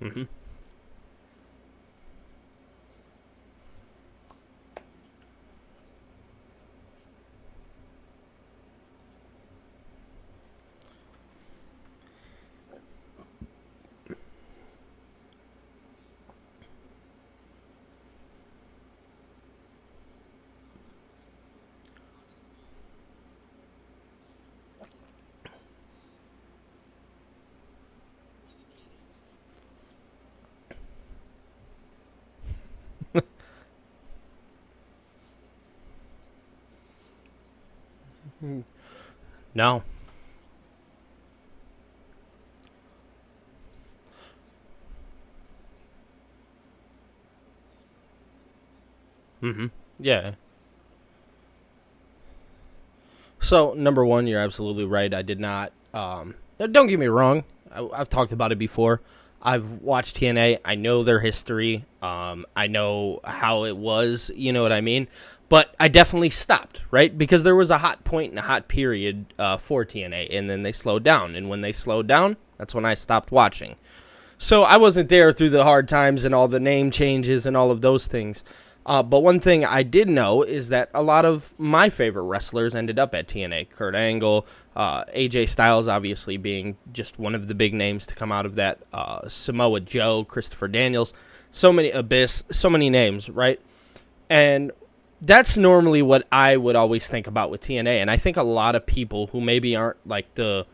Mm-hmm. No. Mm-hmm. Yeah. So, number one, you're absolutely right. I did not. Don't get me wrong. I've talked about it before. I've watched TNA. I know their history. I know how it was. You know what I mean? But I definitely stopped, right? Because there was a hot point and a hot period for TNA, and then they slowed down. And when they slowed down, that's when I stopped watching. So I wasn't there through the hard times and all the name changes and all of those things. But one thing I did know is that a lot of my favorite wrestlers ended up at TNA. Kurt Angle, AJ Styles obviously being just one of the big names to come out of that. Samoa Joe, Christopher Daniels, so many Abyss, so many names, right? And that's normally what I would always think about with TNA. And I think a lot of people who maybe aren't like the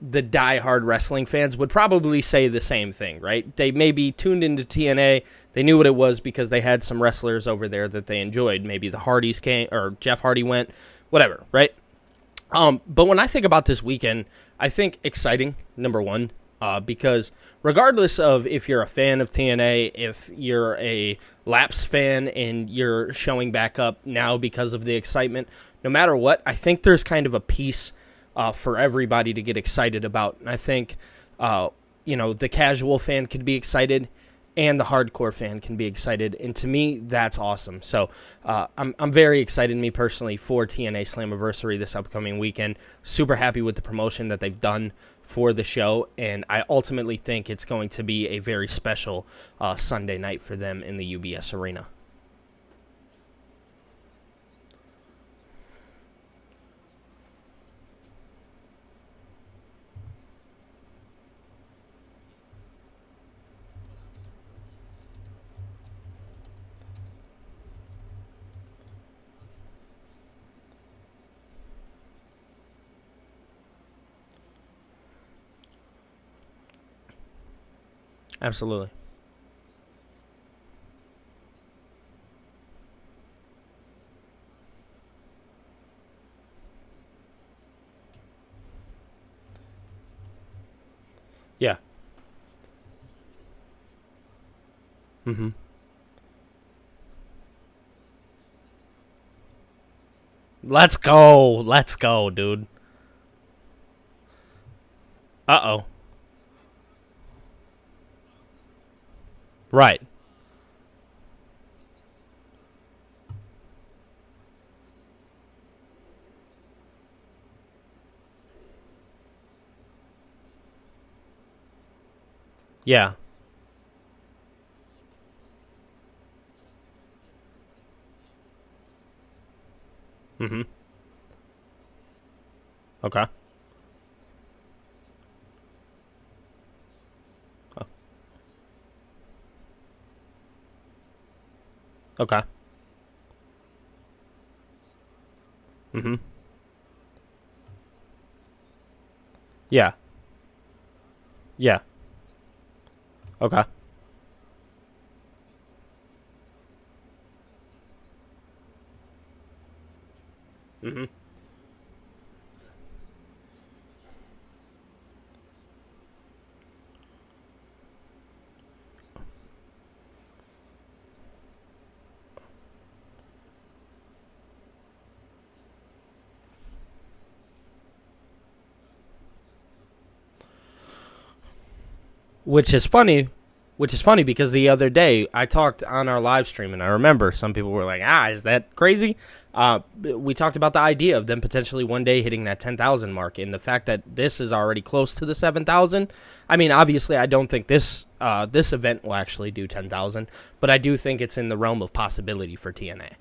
diehard wrestling fans would probably say the same thing, right? They maybe tuned into TNA. They knew what it was because they had some wrestlers over there that they enjoyed. Maybe the Hardys came, or Jeff Hardy went, whatever, right? But when I think about this weekend, I think exciting, number one, because regardless of if you're a fan of TNA, if you're a Lapsed fan and you're showing back up now because of the excitement, no matter what, I think there's kind of a piece for everybody to get excited about. And I think, the casual fan could be excited and the hardcore fan can be excited. And to me, that's awesome. So I'm very excited, me personally, for TNA Slammiversary this upcoming weekend. Super happy with the promotion that they've done for the show. And I ultimately think it's going to be a very special Sunday night for them in the UBS Arena. Absolutely. Yeah. Mm-hmm. Let's go. Let's go, dude. Uh-oh. Right. Yeah. Mm-hmm. Okay. Oh, okay. Mm-hmm. Yeah. Yeah. Okay. Mm-hmm. Which is funny. Which is funny because the other day I talked on our live stream, and I remember some people were like, is that crazy? We talked about the idea of them potentially one day hitting that 10,000 mark, and the fact that this is already close to the 7,000. I mean, obviously, I don't think this event will actually do 10,000, but I do think it's in the realm of possibility for TNA.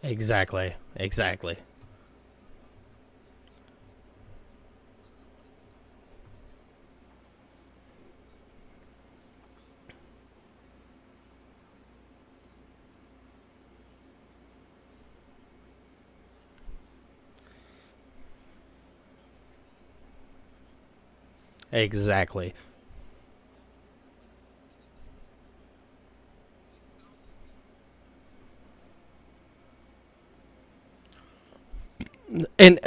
Exactly. Exactly. Exactly. And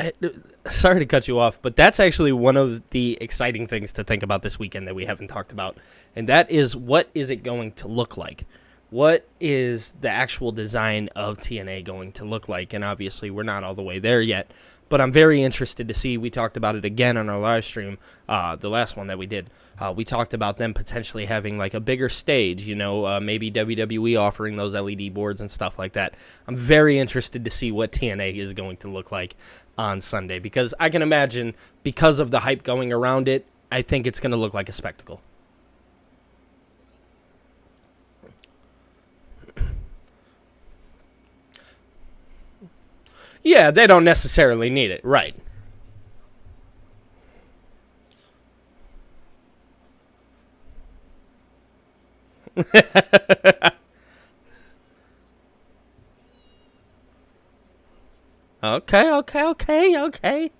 sorry to cut you off, but that's actually one of the exciting things to think about this weekend that we haven't talked about. And that is, what is it going to look like? What is the actual design of TNA going to look like? And obviously, we're not all the way there yet. But I'm very interested to see. We talked about it again on our live stream, the last one that we did. We talked about them potentially having like a bigger stage, maybe WWE offering those LED boards and stuff like that. I'm very interested to see what TNA is going to look like on Sunday, because I can imagine, because of the hype going around it, I think it's going to look like a spectacle. Yeah, they don't necessarily need it, right? Okay, okay, okay, okay.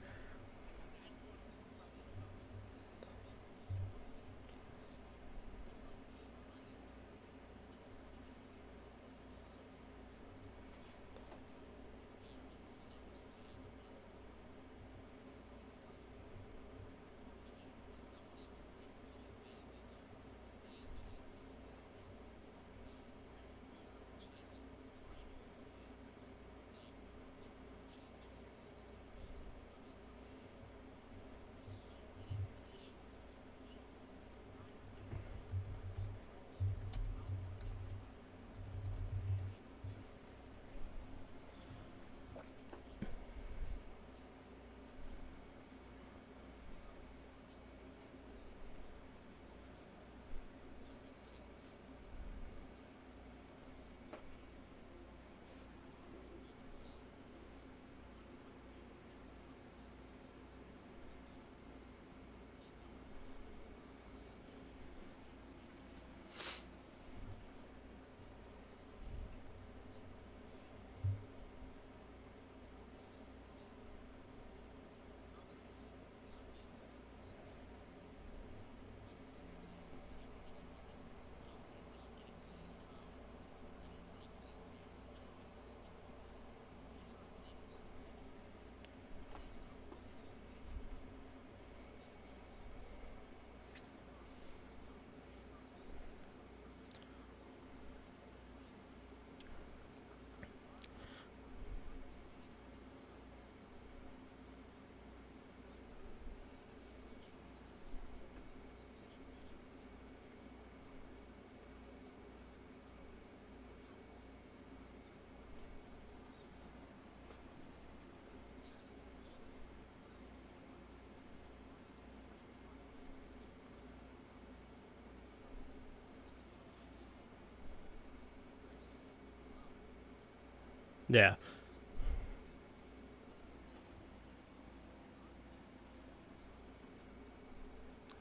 Yeah.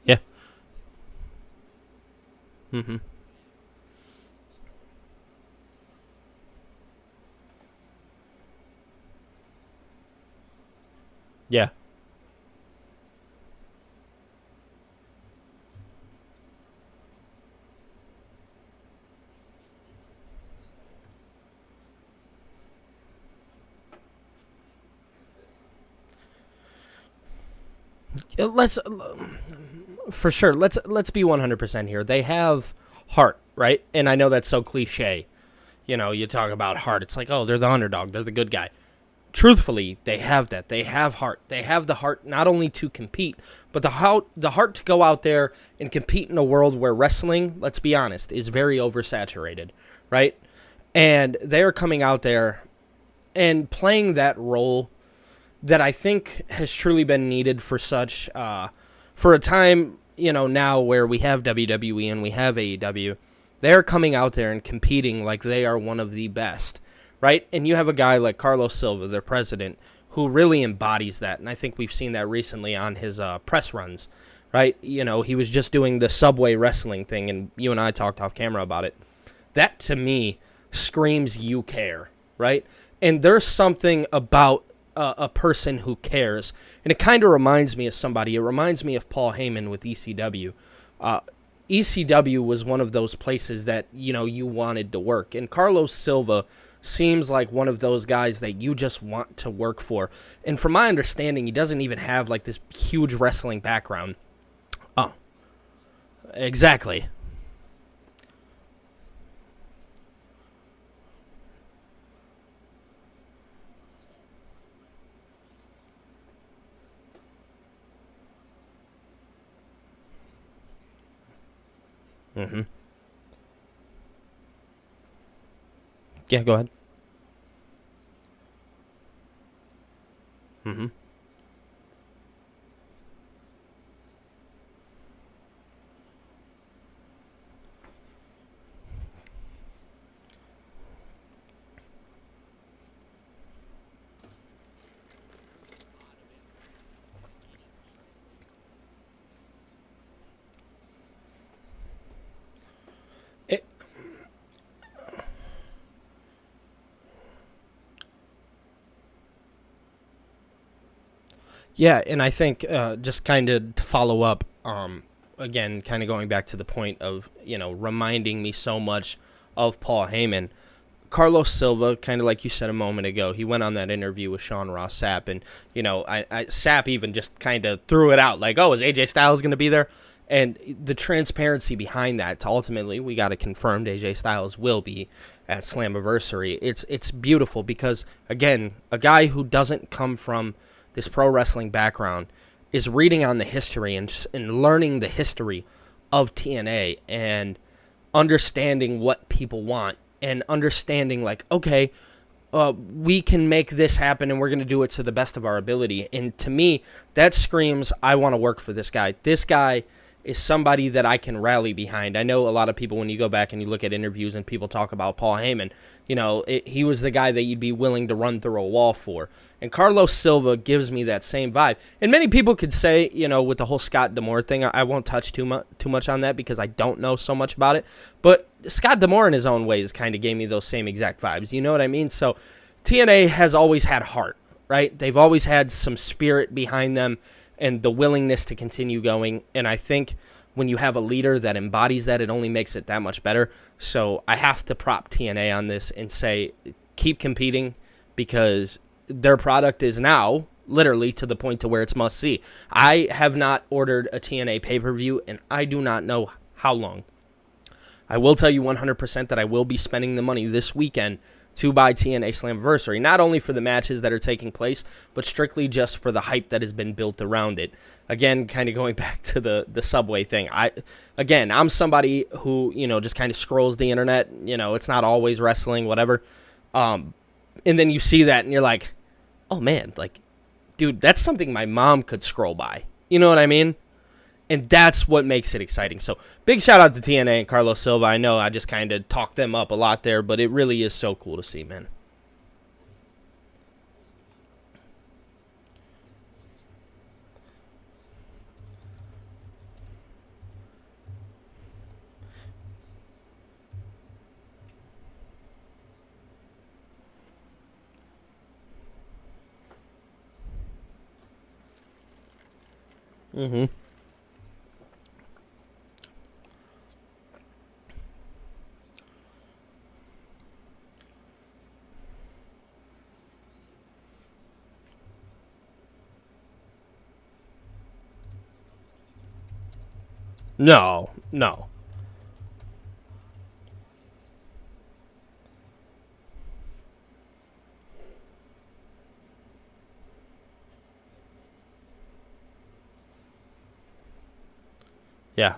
Yeah. Mm-hmm. Yeah. let's for sure. Let's be 100% here. They have heart, right? And I know that's so cliche. You know, you talk about heart. It's like, oh, they're the underdog. They're the good guy. Truthfully, they have that. They have heart. They have the heart not only to compete, but the heart to go out there and compete in a world where wrestling, let's be honest, is very oversaturated, right? And they are coming out there and playing that role that I think has truly been needed for such for a time, you know, now where we have WWE and we have AEW. They're coming out there and competing like they are one of the best, right? And you have a guy like Carlos Silva, their president, who really embodies that. And I think we've seen that recently on his press runs, right? You know, he was just doing the Subway wrestling thing, and you and I talked off camera about it. That, to me, screams you care, right? And there's something about a person who cares. And it kind of reminds me of somebody. It reminds me of Paul Heyman with ECW. ECW was one of those places that, you know, you wanted to work. And Carlos Silva seems like one of those guys that you just want to work for. And from my understanding, he doesn't even have, like, this huge wrestling background. Oh, exactly. Mm-hmm. Yeah, go ahead. Mm-hmm. It, yeah, and I think just kind of to follow up, again, kind of going back to the point of, you know, reminding me so much of Paul Heyman. Carlos Silva, kind of like you said a moment ago, he went on that interview with Sean Ross Sapp, and, you know, Sapp even just kind of threw it out, like, oh, is AJ Styles going to be there? And the transparency behind that, to ultimately, we got to confirm AJ Styles will be at Slammiversary. It's beautiful because, again, a guy who doesn't come from this pro wrestling background is reading on the history and learning the history of TNA and understanding what people want and understanding, like, okay, we can make this happen and we're going to do it to the best of our ability. And to me, that screams, I want to work for this guy. This guy is somebody that I can rally behind. I know a lot of people, when you go back and you look at interviews and people talk about Paul Heyman, you know, he was the guy that you'd be willing to run through a wall for. And Carlos Silva gives me that same vibe. And many people could say, you know, with the whole Scott D'Amore thing, I won't touch too much on that because I don't know so much about it. But Scott D'Amore in his own ways kind of gave me those same exact vibes. You know what I mean? So TNA has always had heart, right? They've always had some spirit behind them and the willingness to continue going. And I think when you have a leader that embodies that, it only makes it that much better. So I have to prop TNA on this and say, keep competing, because their product is now literally to the point to where it's must see. I have not ordered a TNA pay-per-view, and I do not know how long. I will tell you 100% that I will be spending the money this weekend to buy TNA Slammiversary, not only for the matches that are taking place, but strictly just for the hype that has been built around it. Again, kind of going back to the Subway thing. I'm somebody who, you know, just kind of scrolls the internet. You know, it's not always wrestling, whatever. And then you see that and you're like, oh man, like, dude, that's something my mom could scroll by. You know what I mean? And that's what makes it exciting. So big shout out to TNA and Carlos Silva. I know I just kind of talked them up a lot there, but it really is so cool to see, man. Mm-hmm. No, no. Yeah,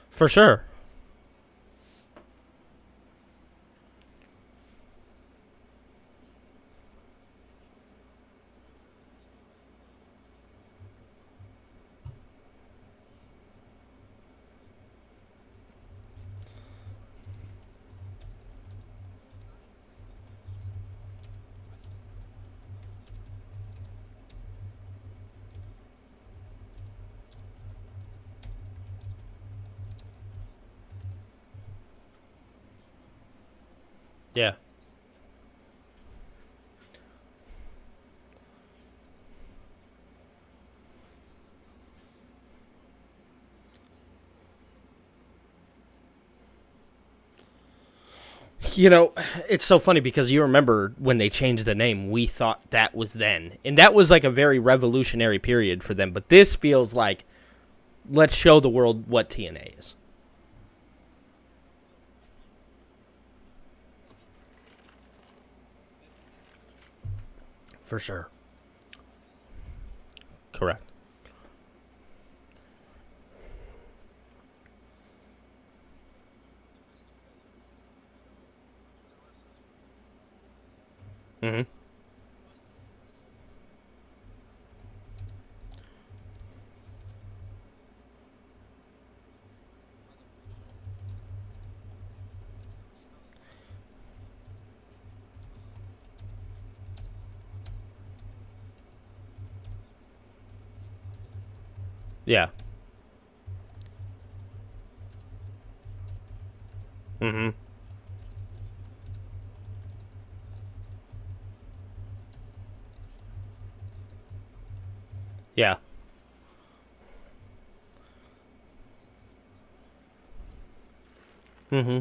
for sure. Yeah. You know, it's so funny because you remember when they changed the name, we thought that was then. And that was like a very revolutionary period for them. But this feels like, let's show the world what TNA is. For sure. Correct. Hmm. Yeah. Hmm. Yeah. Hmm.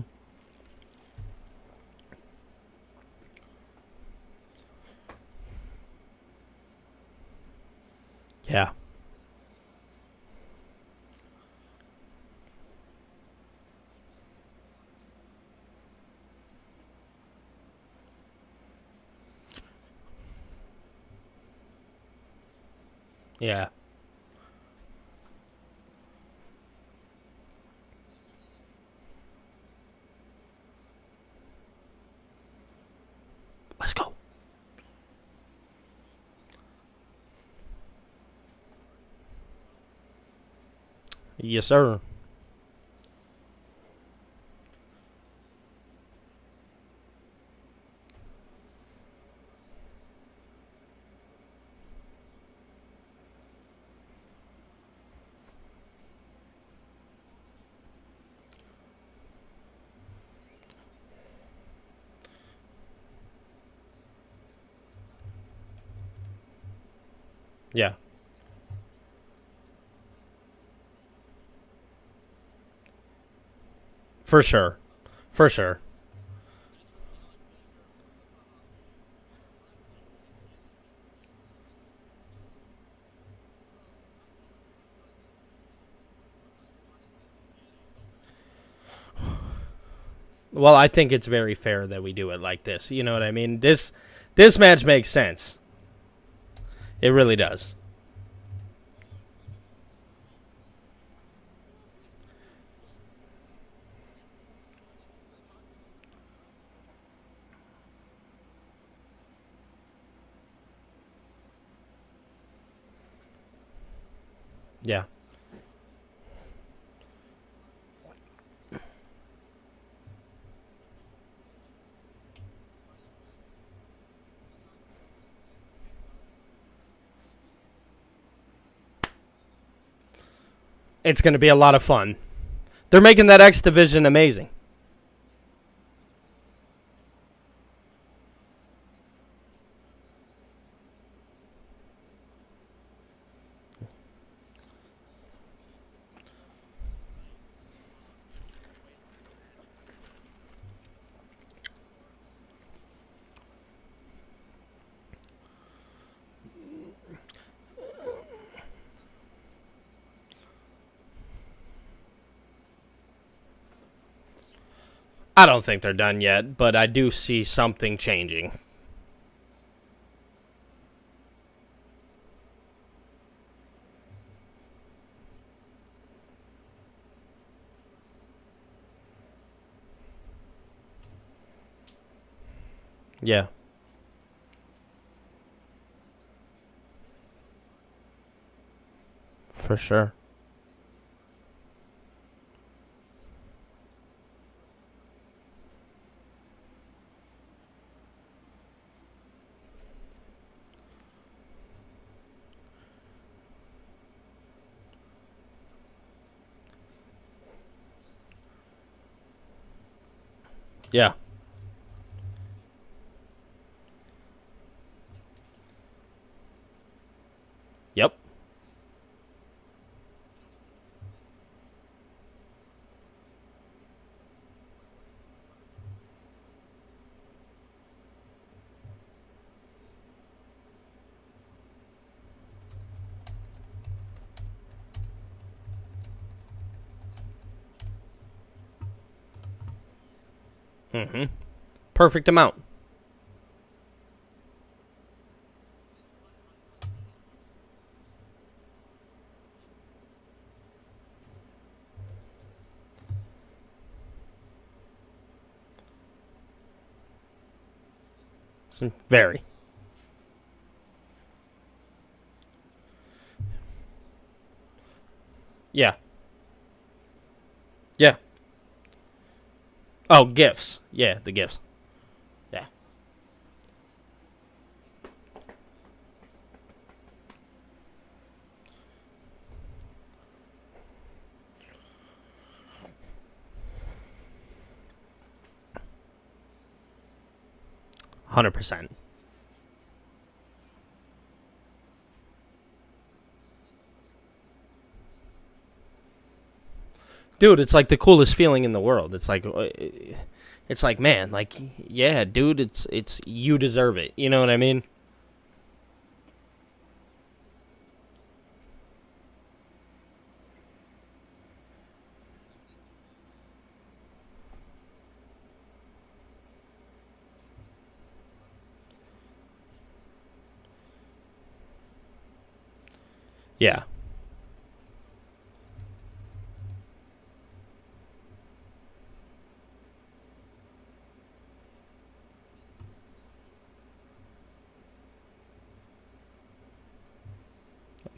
Yeah. Yeah. Let's go. Yes, sir. Yeah. For sure. For sure. Well, I think it's very fair that we do it like this. You know what I mean? This match makes sense. It really does. Yeah. It's going to be a lot of fun. They're making that X division amazing. I don't think they're done yet, but I do see something changing. Yeah, for sure. Yeah. Yep. Mm-hmm. Perfect amount. Very. Yeah. Yeah. Oh, gifts. Yeah, the gifts. Yeah. 100%. Dude, it's like the coolest feeling in the world. It's like, man, like, yeah, dude, it's you deserve it. You know what I mean? Yeah.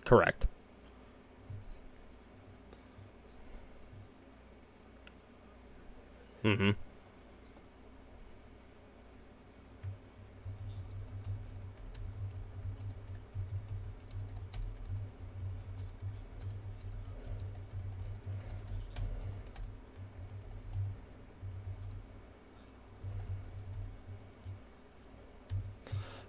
Correct. Mm-hmm.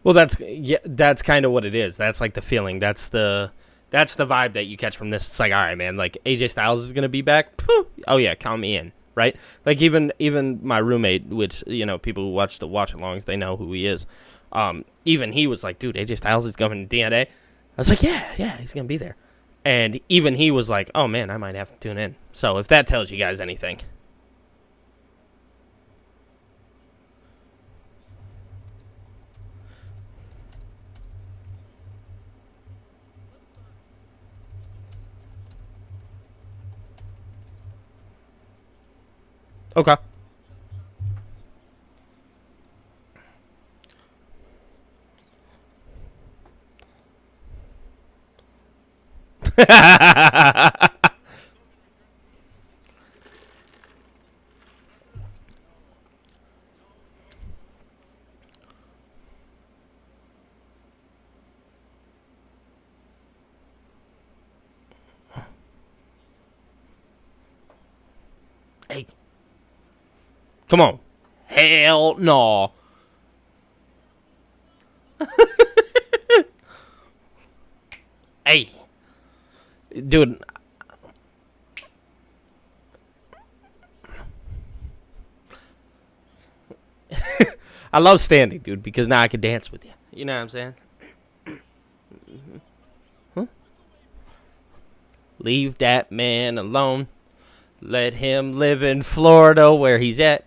Well, that's kind of what it is. That's like the feeling. That's the vibe that you catch from this. It's like, all right, man, like AJ Styles is gonna be back. Pooh. Oh yeah, count me in, right? Like even my roommate, which people who watch the watch alongs, they know who he is. Even he was like, dude, AJ Styles is coming to TNA. I was like, yeah, he's gonna be there. And even he was like, oh man, I might have to tune in. So if that tells you guys anything, okay. Hey, come on. Hell no. Hey, dude, I love standing, dude, because now I can dance with you. You know what I'm saying? Leave that man alone. Let him live in Florida where he's at.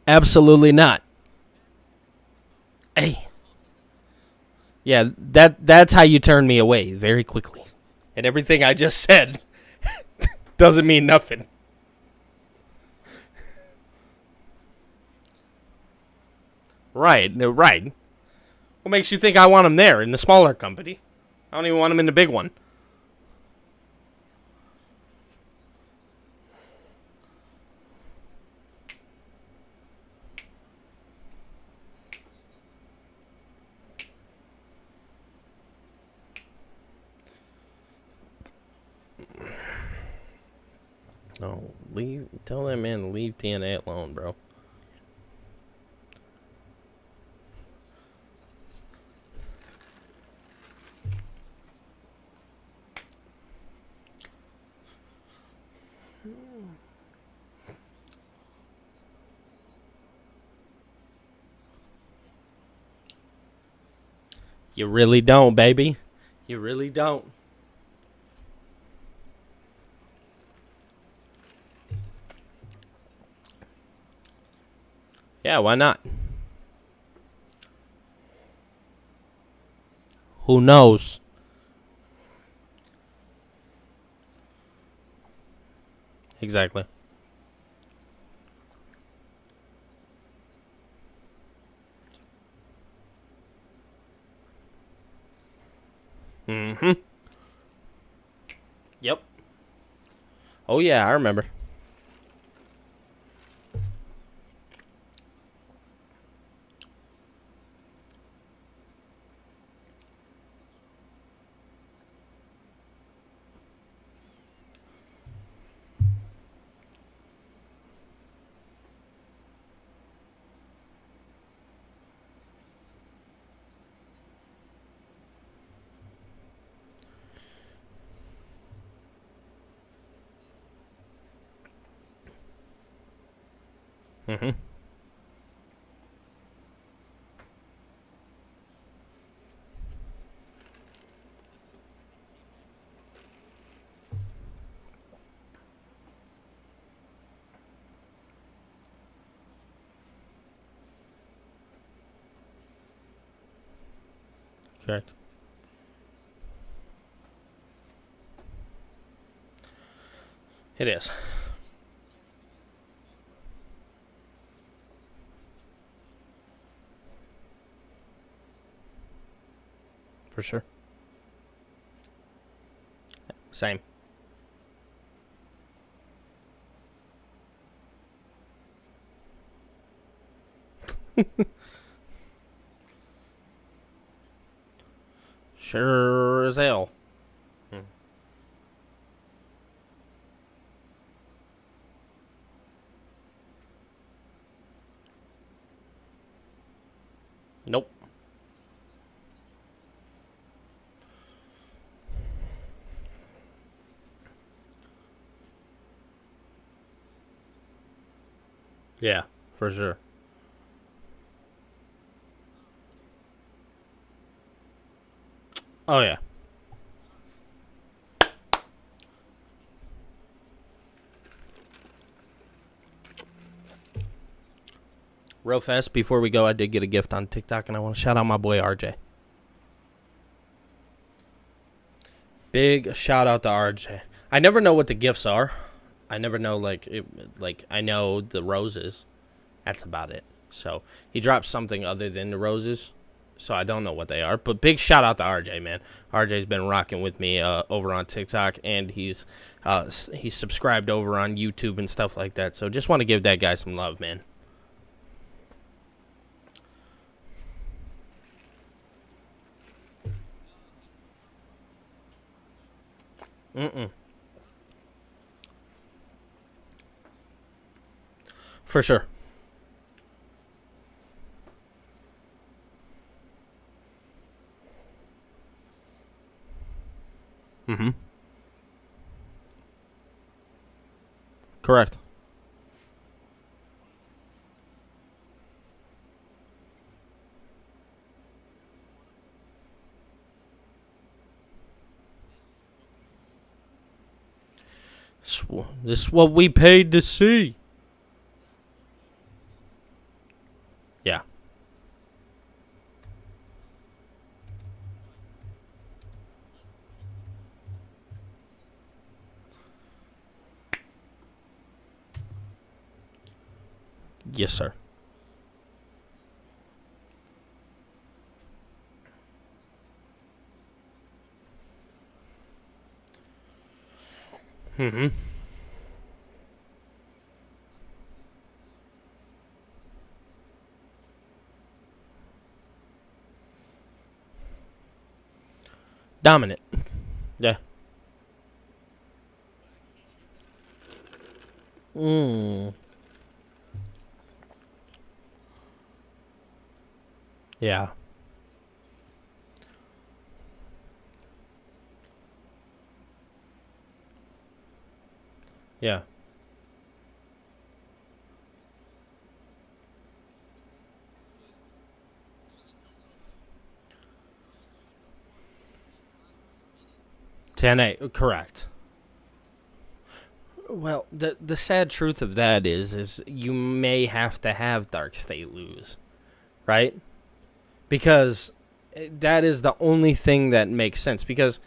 Absolutely not. Hey. Yeah, that's how you turn me away very quickly. And everything I just said doesn't mean nothing. Right, no, right. What makes you think I want him there in the smaller company? I don't even want him in the big one. No, leave. Tell that man to leave TNA alone, bro. You really don't, baby. You really don't. Yeah, why not? Who knows? Exactly. Mm-hmm. Yep. Oh, yeah, I remember. Mm-hmm. Correct. It is. For sure. Same. Sure as hell. Hmm. Nope. Yeah, for sure. Oh, yeah. Real fast, before we go, I did get a gift on TikTok, and I want to shout out my boy RJ. Big shout out to RJ. I never know what the gifts are. I never know, I know the roses. That's about it. So he dropped something other than the roses. So I don't know what they are. But big shout out to RJ, man. RJ's been rocking with me over on TikTok, and he's subscribed over on YouTube and stuff like that. So just want to give that guy some love, man. Mm-mm. For sure. Mm-hmm. Correct. This is what we paid to see. Yes, sir. Mm-hmm. Dominant. Yeah. Mm. Yeah. Yeah. TNA, correct. Well, the sad truth of that is you may have to have Dark State lose, right? Because that is the only thing that makes sense. Because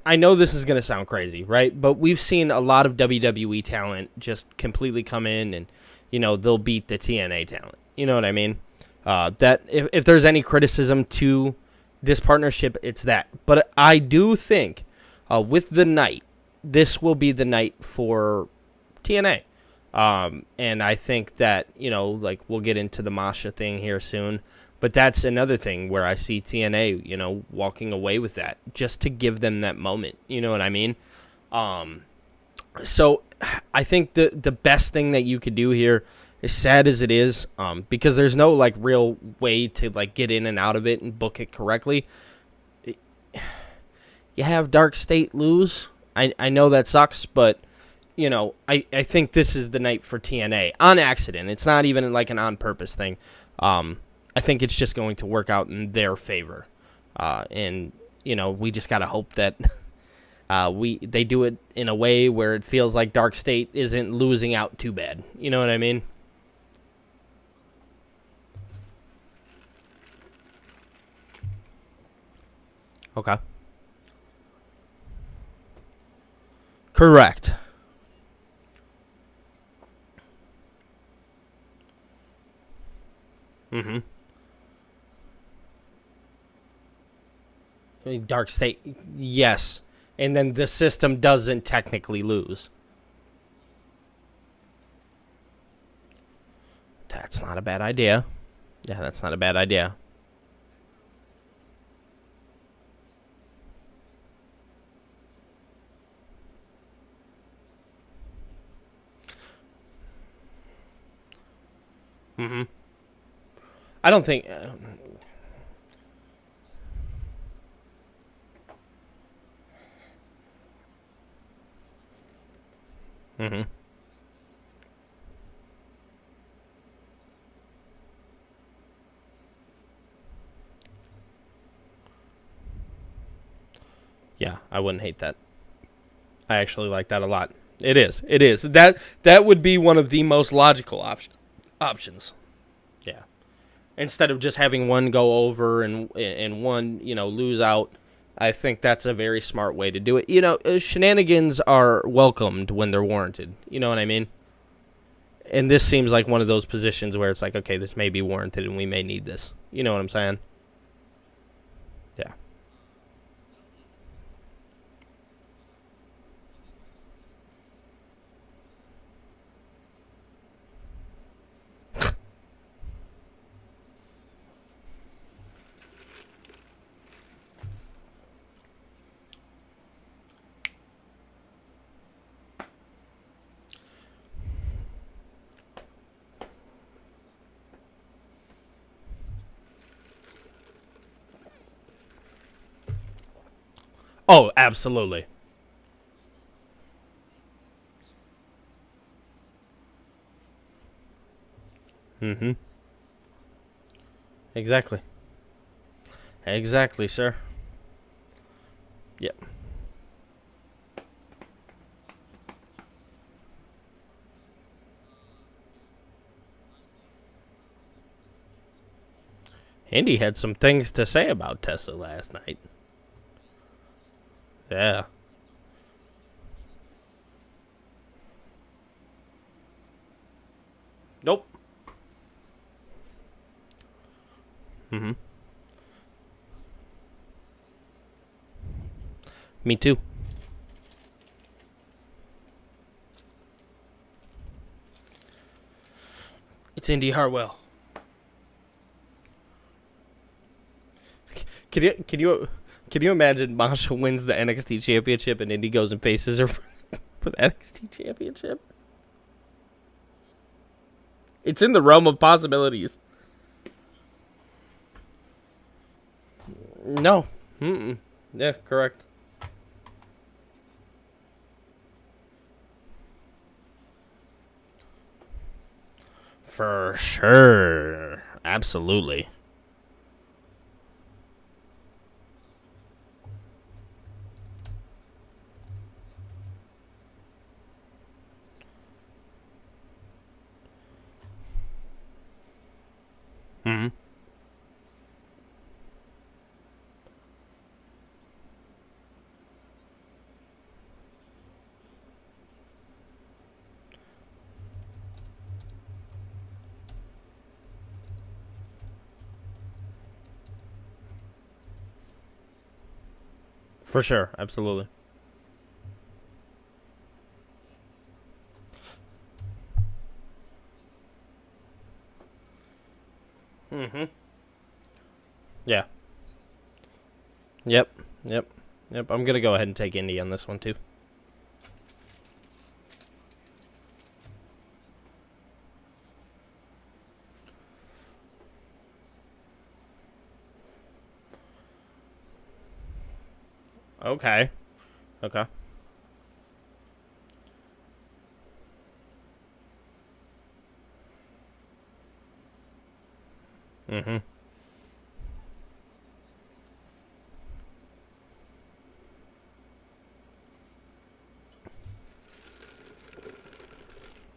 I know this is going to sound crazy, right? But we've seen a lot of WWE talent just completely come in and, they'll beat the TNA talent. You know what I mean? That if there's any criticism to this partnership, it's that. But I do think with the night, this will be the night for TNA. And I think that, like we'll get into the Masha thing here soon. But that's another thing where I see TNA, walking away with that just to give them that moment. You know what I mean? So I think the best thing that you could do here, as sad as it is, because there's no like real way to like get in and out of it and book it correctly. You have Dark State lose. I know that sucks, but I think this is the night for TNA on accident. It's not even like an on purpose thing. I think it's just going to work out in their favor, and we just gotta hope that they do it in a way where it feels like Dark State isn't losing out too bad. You know what I mean? Okay. Correct. Mm-hmm. Dark State, yes. And then the system doesn't technically lose. That's not a bad idea. Yeah, that's not a bad idea. Mm-hmm. I don't think. Mm-hmm. Yeah, I wouldn't hate that. I actually like that a lot. It is. It is. That would be one of the most logical options. Yeah. Instead of just having one go over and one, lose out, I think that's a very smart way to do it. Shenanigans are welcomed when they're warranted. You know what I mean? And this seems like one of those positions where it's like, okay, this may be warranted and we may need this. You know what I'm saying? Yeah. Oh, absolutely. Mm-hmm. Exactly. Exactly, sir. Yep. Andy had some things to say about Tessa last night. Yeah. Mm-hmm. Me too. It's Indy Hartwell. Can you imagine Masha wins the NXT championship and Indy goes and faces her for the NXT championship? It's in the realm of possibilities. No. Mm-mm. Yeah, correct. For sure. Absolutely. Mm-hmm. For sure. Absolutely. Mm-hmm. Yeah. Yep. Yep. Yep. I'm going to go ahead and take Indy on this one, too. Okay. Okay. Mm-hmm.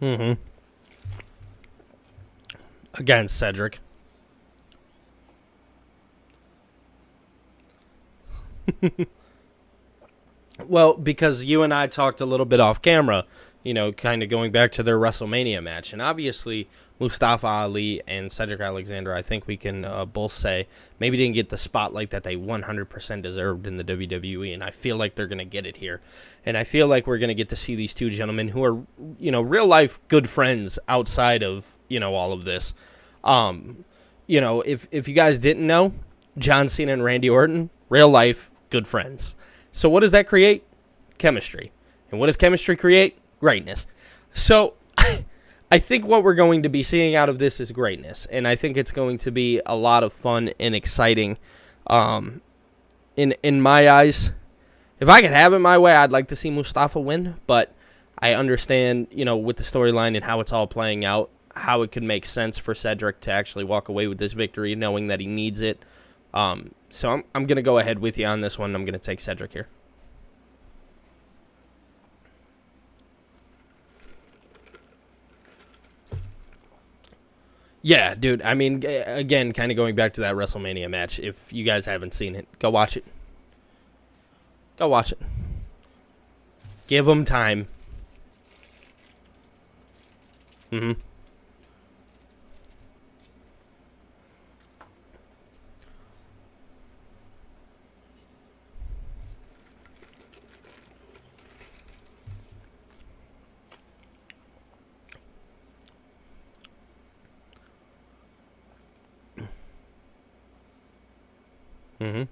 Mm-hmm. Against Cedric. Well, because you and I talked a little bit off camera, kind of going back to their WrestleMania match. And obviously, Mustafa Ali and Cedric Alexander, I think we can both say, maybe didn't get the spotlight that they 100% deserved in the WWE. And I feel like they're going to get it here. And I feel like we're going to get to see these two gentlemen who are, real life good friends outside of, all of this. If you guys didn't know, John Cena and Randy Orton, real life good friends. So what does that create? Chemistry. And what does chemistry create? Greatness. So I think what we're going to be seeing out of this is greatness. And I think it's going to be a lot of fun and exciting. In my eyes, if I could have it my way, I'd like to see Mustafa win. But I understand, with the storyline and how it's all playing out, how it could make sense for Cedric to actually walk away with this victory, knowing that he needs it. So I'm going to go ahead with you on this one. I'm going to take Cedric here. Yeah, dude. I mean, again, kind of going back to that WrestleMania match. If you guys haven't seen it, go watch it. Go watch it. Give them time. Mm-hmm. Mm-hmm.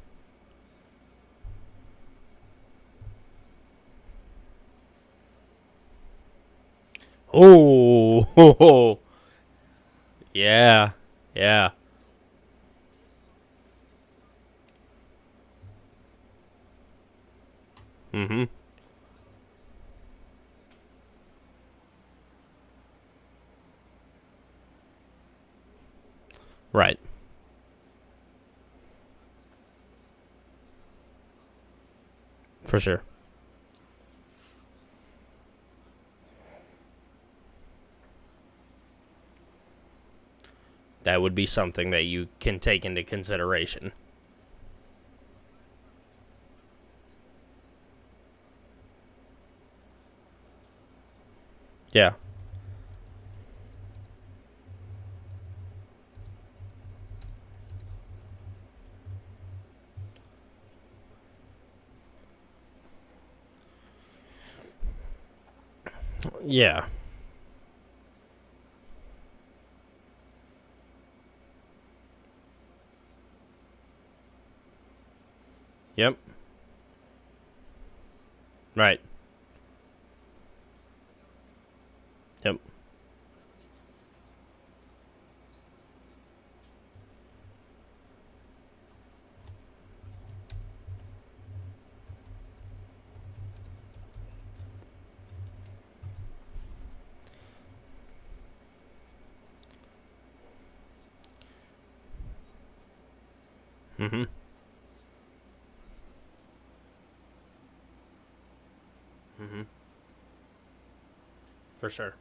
Oh, yeah, yeah. Mm-hmm. Right, for sure. That would be something that you can take into consideration. Yeah. Yeah. Yep. Right. Yep. Mm-hmm. Mm-hmm. For sure.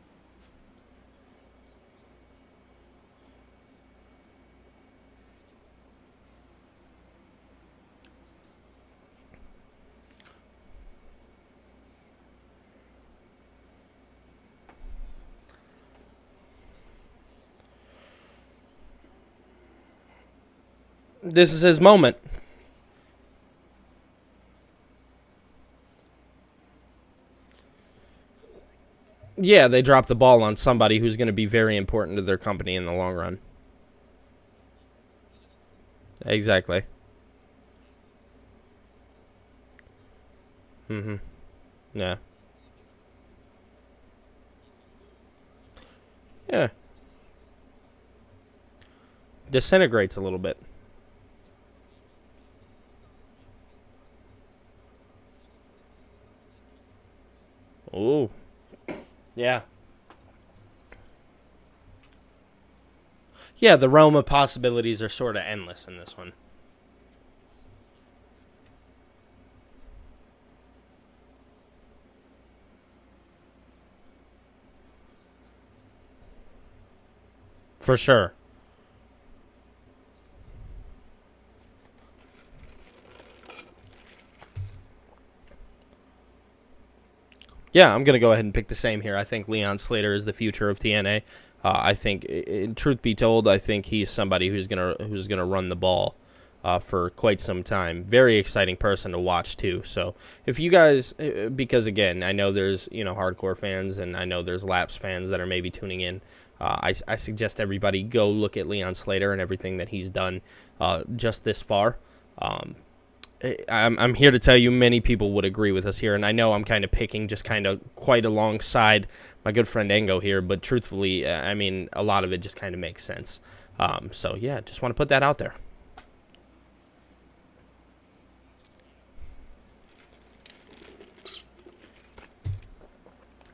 This is his moment. Yeah, they dropped the ball on somebody who's going to be very important to their company in the long run. Exactly. Mm-hmm. Yeah. Yeah. Disintegrates a little bit. Ooh. Yeah. Yeah, the realm of possibilities are sort of endless in this one. For sure. Yeah, I'm going to go ahead and pick the same here. I think Leon Slater is the future of TNA. I think, truth be told, I think he's somebody who's gonna run the ball for quite some time. Very exciting person to watch too. So if you guys, because again, I know there's hardcore fans and I know there's Laps fans that are maybe tuning in. I suggest everybody go look at Leon Slater and everything that he's done just this far. Um, I'm here to tell you many people would agree with us here, and I know I'm kind of picking just kind of quite alongside my good friend Engo here, but truthfully, I mean, a lot of it just kind of makes sense. So, yeah, just want to put that out there.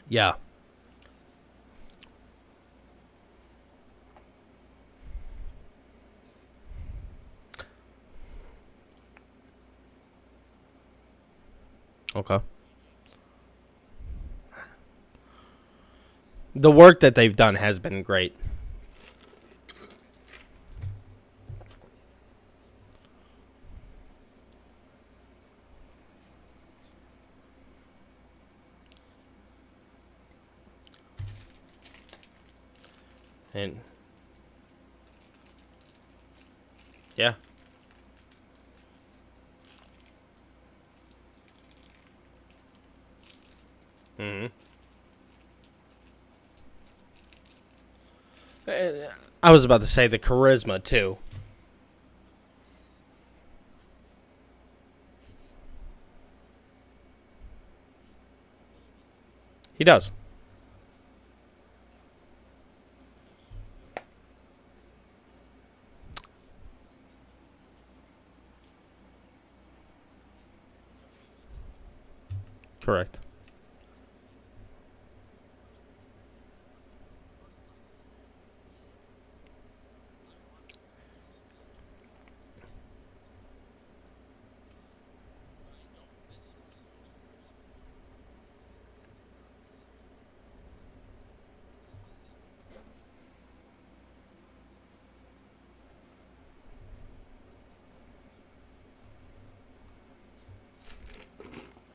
Yeah. Okay. The work that they've done has been great. And, yeah. hmm I was about to say the charisma, too. He does. Correct.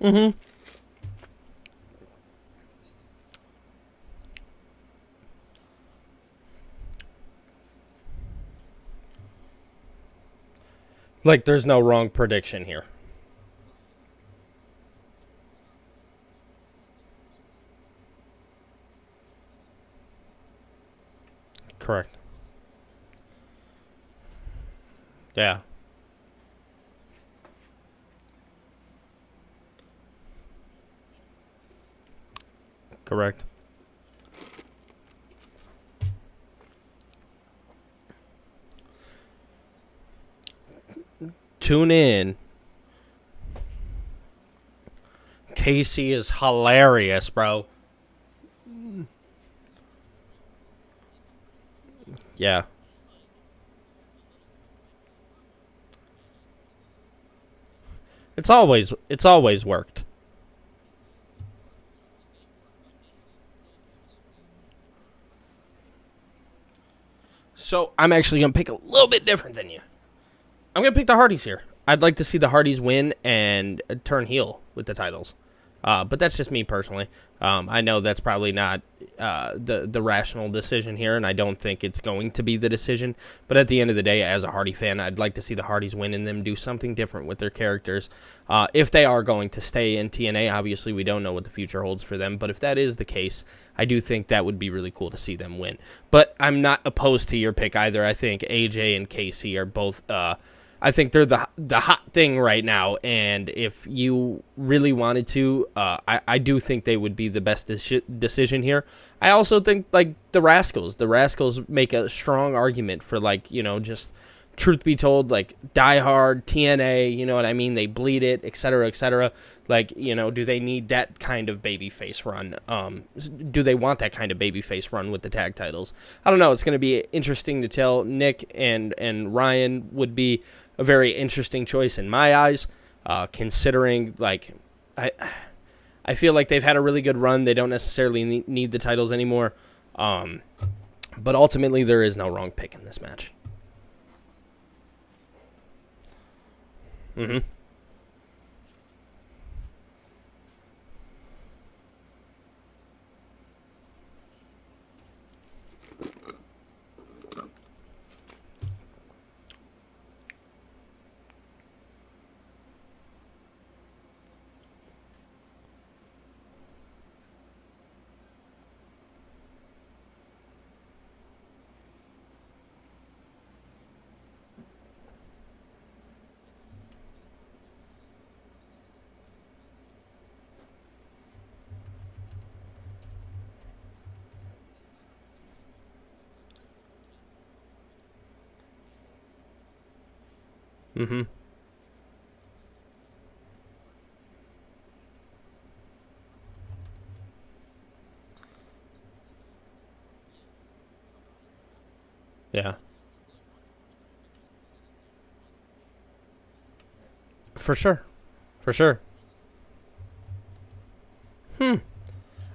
hmm Like, there's no wrong prediction here. Correct. Yeah. Correct. Tune in. Casey is hilarious, bro. Yeah. It's always worked. So I'm actually gonna pick a little bit different than you. I'm gonna pick the Hardys here. I'd like to see the Hardys win and turn heel with the titles. But that's just me personally. I know that's probably not the rational decision here, and I don't think it's going to be the decision. But at the end of the day, as a Hardy fan, I'd like to see the Hardys win and them do something different with their characters. If they are going to stay in TNA, obviously we don't know what the future holds for them. But if that is the case, I do think that would be really cool to see them win. But I'm not opposed to your pick either. I think AJ and Casey are both... I think they're the hot thing right now, and if you really wanted to, I do think they would be the best decision here. I also think, like, the Rascals make a strong argument for, like, just truth be told, like, Die Hard, TNA, you know what I mean? They bleed it, etc., etc. Like, do they need that kind of babyface run? Do they want that kind of babyface run with the tag titles? I don't know. It's going to be interesting to tell. Nick and Ryan would be a very interesting choice in my eyes, considering, like, I feel like they've had a really good run. They don't necessarily need the titles anymore. But ultimately, there is no wrong pick in this match. Mm-hmm. Mm-hmm. Yeah. For sure. For sure.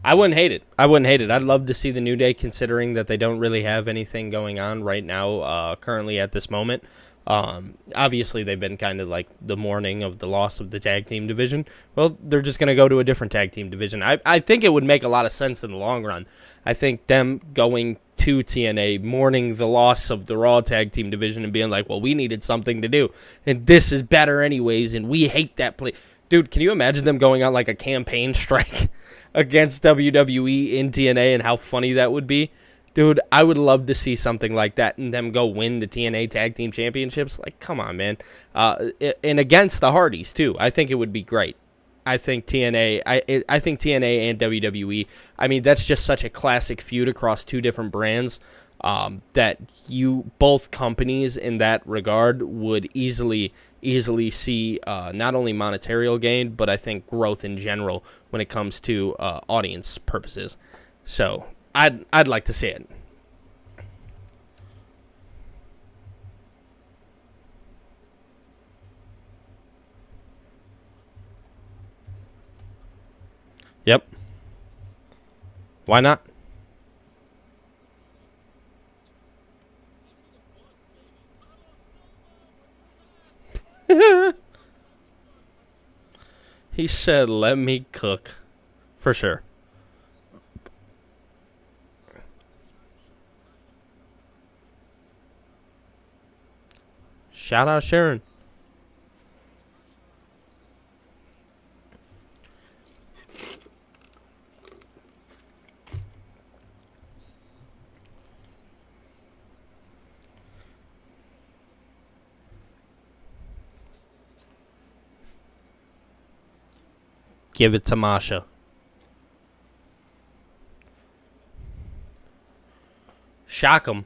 I wouldn't hate it. I'd love to see the New Day, considering that they don't really have anything going on right now, currently at this moment. Obviously, they've been kind of like the mourning of the loss of the tag team division. Well, they're just going to go to a different tag team division. I think it would make a lot of sense in the long run. I think them going to TNA, mourning the loss of the Raw tag team division and being like, well, we needed something to do, and this is better anyways, and we hate that play. Dude, can you imagine them going on like a campaign strike against WWE in TNA and how funny that would be? Dude, I would love to see something like that and them go win the TNA Tag Team Championships. Like, come on, man. And against the Hardys, too. I think it would be great. I think I think TNA and WWE, I mean, that's just such a classic feud across two different brands, that both companies in that regard would easily see not only monetary gain, but I think growth in general when it comes to audience purposes. So I'd like to see it. Yep. Why not? He said, "Let me cook," for sure. Shout out Sharon. Give it to Masha. Shock him.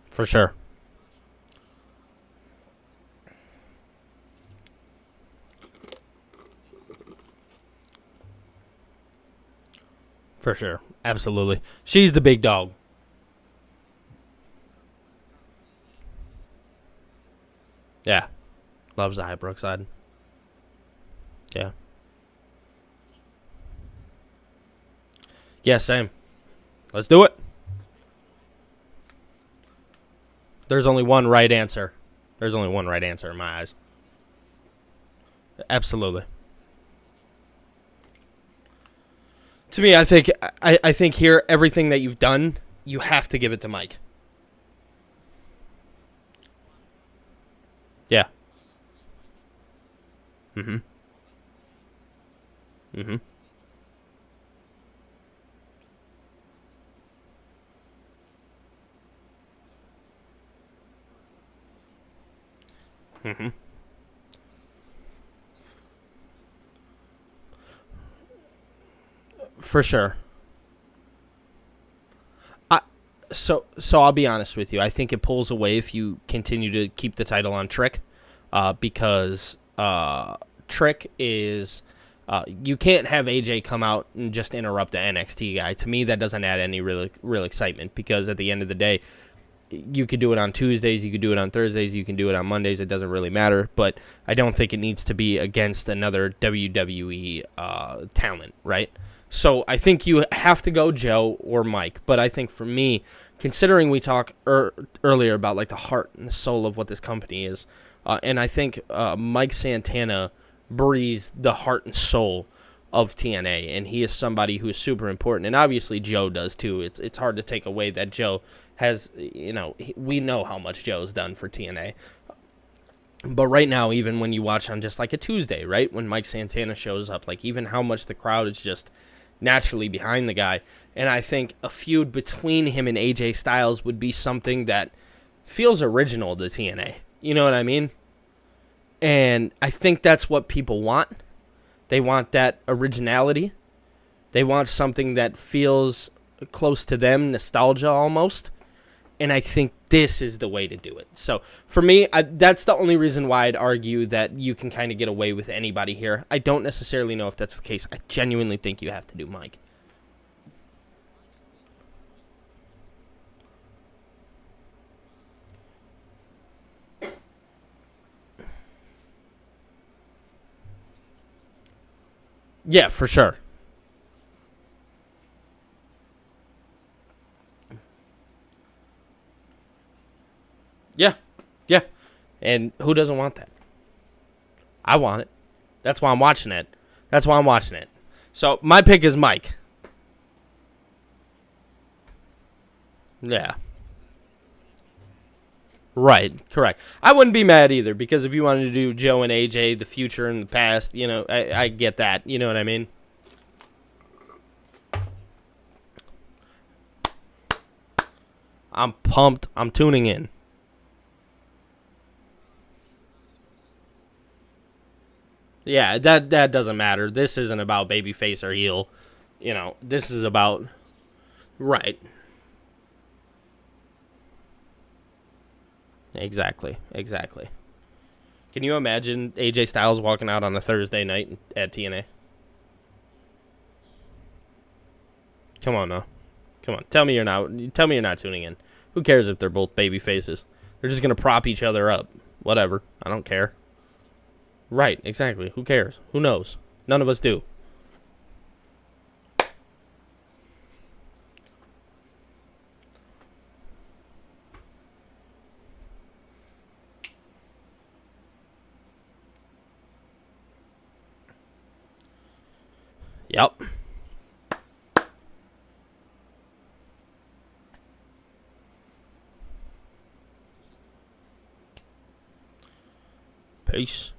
For sure. For sure. Absolutely. She's the big dog. Yeah. Loves the High Brookside. Yeah. Yeah, same. Let's do it. There's only one right answer. There's only one right answer in my eyes. Absolutely. To me, I think here, everything that you've done, you have to give it to Mike. Yeah. Mm-hmm. Mm-hmm. Mm-hmm. For sure. I so I'll be honest with you. I think it pulls away if you continue to keep the title on Trick, because Trick is. You can't have AJ come out and just interrupt the NXT guy. To me, that doesn't add any real excitement, because at the end of the day, you could do it on Tuesdays, you could do it on Thursdays, you can do it on Mondays. It doesn't really matter. But I don't think it needs to be against another WWE talent, right? So I think you have to go Joe or Mike. But I think for me, considering we talked earlier about like the heart and the soul of what this company is, and I think Mike Santana breathes the heart and soul of TNA, and he is somebody who is super important, and obviously Joe does too. It's hard to take away that Joe has, we know how much Joe's done for TNA. But right now, even when you watch on just like a Tuesday, right, when Mike Santana shows up, like even how much the crowd is just naturally behind the guy. And I think a feud between him and AJ Styles would be something that feels original to TNA. You know what I mean? And I think that's what people want. They want that originality. They want something that feels close to them, nostalgia almost. And I think this is the way to do it. So for me, that's the only reason why I'd argue that you can kind of get away with anybody here. I don't necessarily know if that's the case. I genuinely think you have to do Mike. Yeah, for sure. Yeah, yeah. And who doesn't want that? I want it. That's why I'm watching it. That's why I'm watching it. So my pick is Mike. Yeah. Right, correct. I wouldn't be mad either, because if you wanted to do Joe and AJ, the future and the past, I get that. You know what I mean? I'm pumped. I'm tuning in. Yeah, that doesn't matter. This isn't about babyface or heel. This is about right. Exactly. Can you imagine AJ Styles walking out on a Thursday night at TNA? Come on now. Come on. Tell me you're not tuning in. Who cares if they're both baby faces? They're just going to prop each other up. Whatever. I don't care. Right, exactly. Who cares? Who knows? None of us do. Yep. Peace.